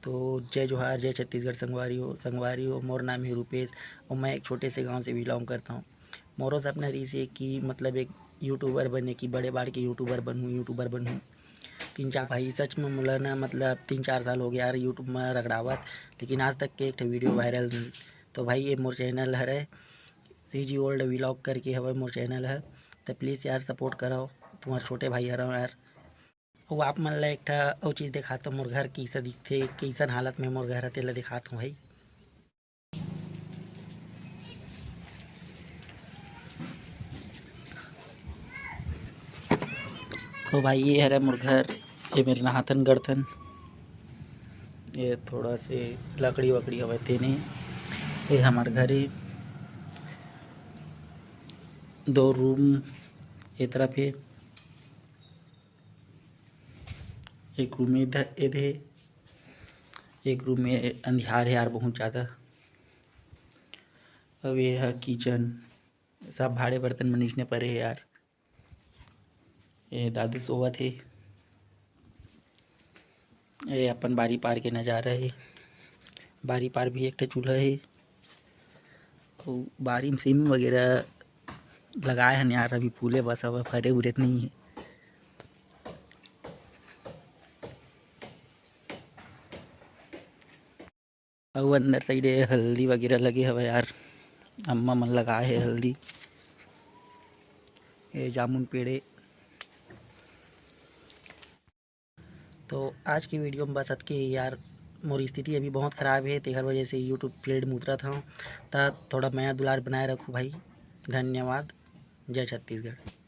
तो जय जोहार, जय छत्तीसगढ़ संगवारी हो। मोर नाम है रूपेश और मैं एक छोटे से गांव से बिलोंग करता हूँ। मोरो सपना रही है कि मतलब एक यूट्यूबर बने, कि बड़े बाड़ के यूट्यूबर बनूँ। 3-4 भाई सच में मोला ना मतलब 3-4 साल हो गया यार यूट्यूब में रगड़ावत, लेकिन आज तक के एक वीडियो वायरल नहीं। तो भाई ये मोर चैनल हरे CG ओल्ड व्लॉग करके हवे मोर चैनल है, तो प्लीज़ यार सपोर्ट करो। तुम्हारे छोटे भाई हरा यार। वो आप मन ला एक ठा और चीज़ दिखाता हूँ, मोर घर कैसा दिखथे, कैसन हालत में मोर घर है तेला दिखाता हूँ भाई। तो भाई ये हरा मोर घर, ये मेरे नहाथन गढ़थन, ये थोड़ा से लकड़ी वकड़ी हवे तेने, ये हमार घर है। 2 रूम ए तरफ है, एक रूम में इधर एक रूम में अंधियार है यार बहुत ज़्यादा। अब ये है किचन, सब भाड़े बर्तन मनीषने पड़े है यार। ये दादू सोवत है, ये अपन बारी पार के नज़ारा है। बारी पार भी एक ठे चूल्हा है और बारी में सिम वगैरह लगाए हैं यार, अभी फूले बस अब फरे उरे नहीं है। और अंदर साइड हल्दी वगैरह लगे हवे यार, अम्मा मन लगाए है हल्दी। ये जामुन पेड़े। तो आज की वीडियो में बस अतके यार। मोर स्थिति अभी बहुत ख़राब है, तेहर वजह से यूट्यूब फील्ड में उतरत हूँ। ता थोड़ा माया दुलार बनाए रखो भाई। धन्यवाद। जय छत्तीसगढ़।